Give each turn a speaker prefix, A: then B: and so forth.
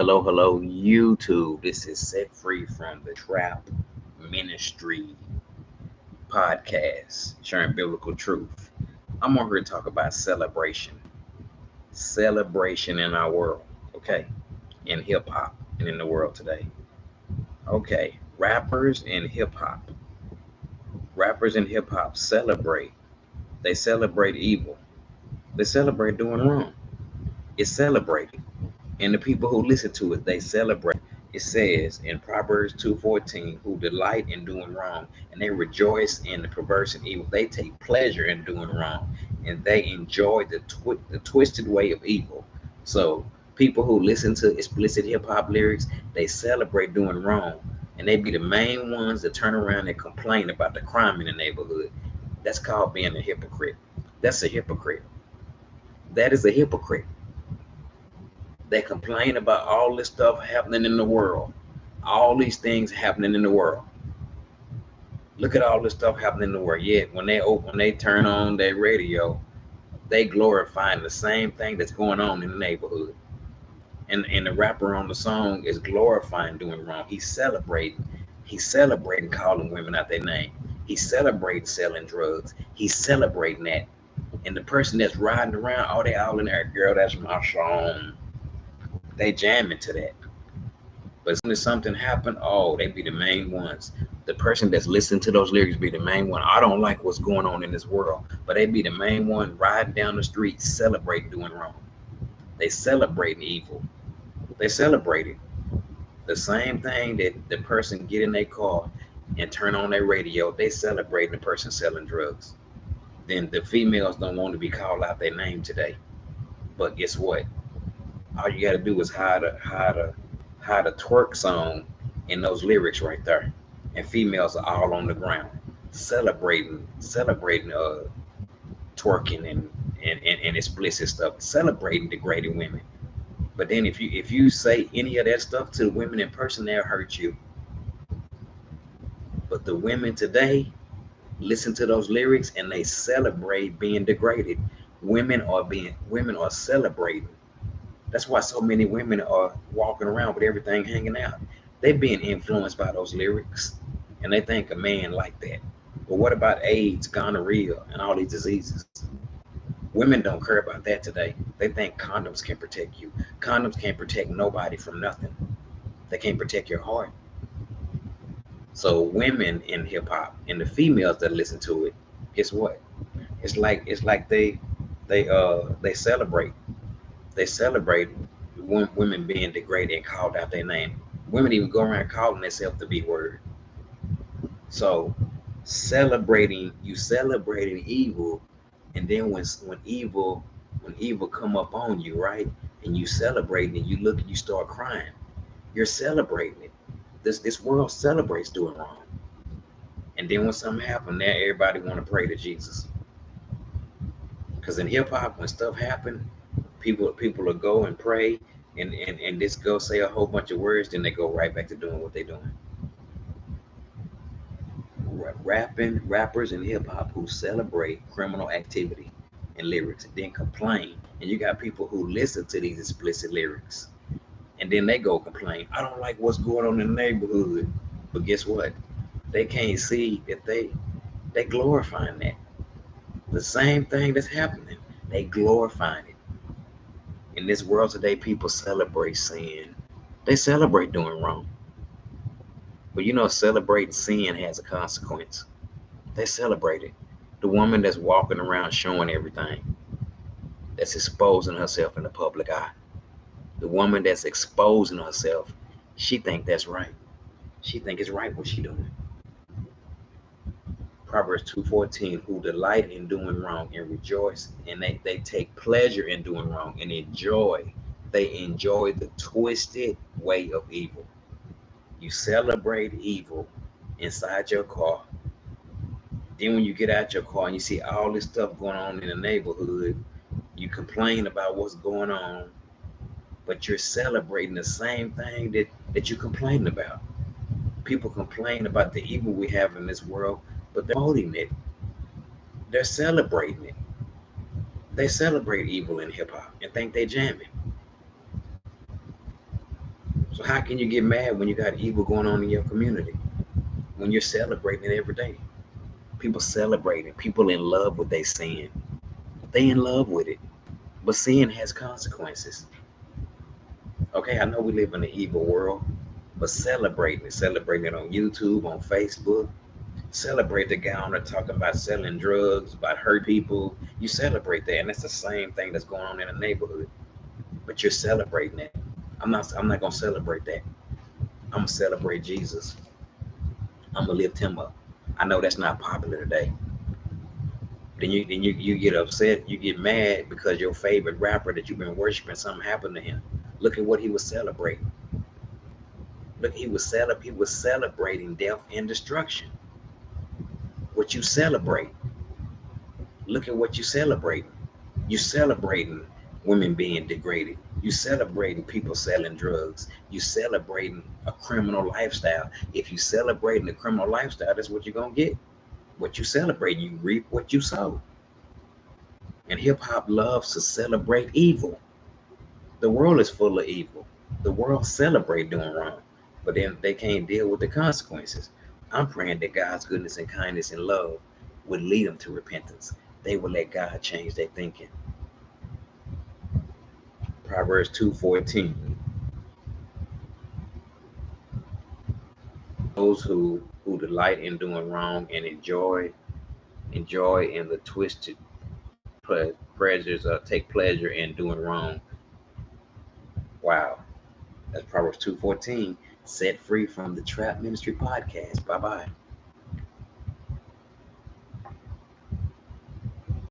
A: Hello, YouTube. This is Set Free from the Trap Ministry podcast, sharing biblical truth. I'm on here to talk about celebration in our world, okay, in hip hop and in the world today. Okay, rappers and hip hop celebrate. They celebrate evil. They celebrate doing wrong. It's celebrated. And the people who listen to it, they celebrate. It says in Proverbs 2:14, who delight in doing wrong, and they rejoice in the perverse and evil. They take pleasure in doing wrong, and they enjoy the twisted way of evil. So people who listen to explicit hip hop lyrics, they celebrate doing wrong, and they be the main ones that turn around and complain about the crime in the neighborhood. That's called being a hypocrite. That's a hypocrite. That is a hypocrite. They complain about all this stuff happening in the world, all these things happening in the world. Look at all this stuff happening in the world. Yet when they turn on their radio, they glorifying the same thing that's going on in the neighborhood. And the rapper on the song is glorifying doing wrong. He's celebrating. He's celebrating calling women out their name. He's celebrating selling drugs. He's celebrating that. And the person that's riding around, oh, they all in there, girl, that's my song. They jamming to that. But as soon as something happened, oh, they be the main ones. The person that's listening to those lyrics be the main one. I don't like what's going on in this world, but they be the main one riding down the street celebrating doing wrong. They celebrating evil. They celebrate it. The same thing that the person get in their car and turn on their radio, they celebrating the person selling drugs. Then the females don't want to be called out their name today. But guess what? All you got to do is hide a twerk song in those lyrics right there, and females are all on the ground celebrating twerking and explicit stuff, celebrating degrading women. But then if you say any of that stuff to the women in person, they'll hurt you. But the women today listen to those lyrics and they celebrate being degraded. Women are celebrating. That's why so many women are walking around with everything hanging out. They're being influenced by those lyrics, and they think a man like that. But what about AIDS, gonorrhea, and all these diseases? Women don't care about that today. They think condoms can protect you. Condoms can't protect nobody from nothing. They can't protect your heart. So women in hip hop and the females that listen to it, guess what? It's like they celebrate. They celebrate women being degraded and called out their name. Women even go around calling themselves the B word. So you celebrating evil, and then when evil come up on you, right? And you celebrating it, you look and you start crying. You're celebrating it. This world celebrates doing wrong. And then when something happens, now everybody want to pray to Jesus. Because in hip hop, when stuff happen, people will go and pray and just go say a whole bunch of words, then they go right back to doing what they're doing. Rappers and hip hop who celebrate criminal activity and lyrics and then complain. And you got people who listen to these explicit lyrics and then they go complain. I don't like what's going on in the neighborhood. But guess what? They can't see that they glorifying that. The same thing that's happening. They glorifying it. In this world today, people celebrate sin. They celebrate doing wrong. But celebrating sin has a consequence. They celebrate it. The woman that's walking around showing everything, that's exposing herself in the public eye. The woman that's exposing herself, she think that's right. She think it's right what she doing. Proverbs 2:14, who delight in doing wrong and rejoice, and they take pleasure in doing wrong and they enjoy the twisted way of evil. You celebrate evil inside your car. Then when you get out your car and you see all this stuff going on in the neighborhood, you complain about what's going on, but you're celebrating the same thing that you complain about. People complain about the evil we have in this world, but they're promoting it. They're celebrating it. They celebrate evil in hip hop and think they jamming. So how can you get mad when you got evil going on in your community? When you're celebrating it every day. People celebrating. People in love with their sin. They in love with it. But sin has consequences. Okay, I know we live in an evil world, but celebrating it on YouTube, on Facebook. Celebrate the guy on there talking about selling drugs, about hurt people. You celebrate that, and that's the same thing that's going on in the neighborhood. But you're celebrating it. I'm not gonna celebrate that. I'm gonna celebrate Jesus. I'm gonna lift him up. I know that's not popular today. Then you get upset, you get mad because your favorite rapper that you've been worshiping, something happened to him. Look at what he was celebrating. Look, he was celebrating death and destruction. What you celebrate. Look at what you celebrating. You celebrating women being degraded. You celebrating people selling drugs. You celebrating a criminal lifestyle. If you celebrating a criminal lifestyle, that's what you're gonna get. What you celebrate, you reap what you sow. And hip hop loves to celebrate evil. The world is full of evil. The world celebrate doing wrong, but then they can't deal with the consequences. I'm praying that God's goodness and kindness and love would lead them to repentance. They will let God change their thinking. Proverbs 2:14. Those who delight in doing wrong and enjoy in the twisted pleasures, take pleasure in doing wrong. Wow, that's Proverbs 2:14. Set free from the Trap Ministry podcast. Bye bye.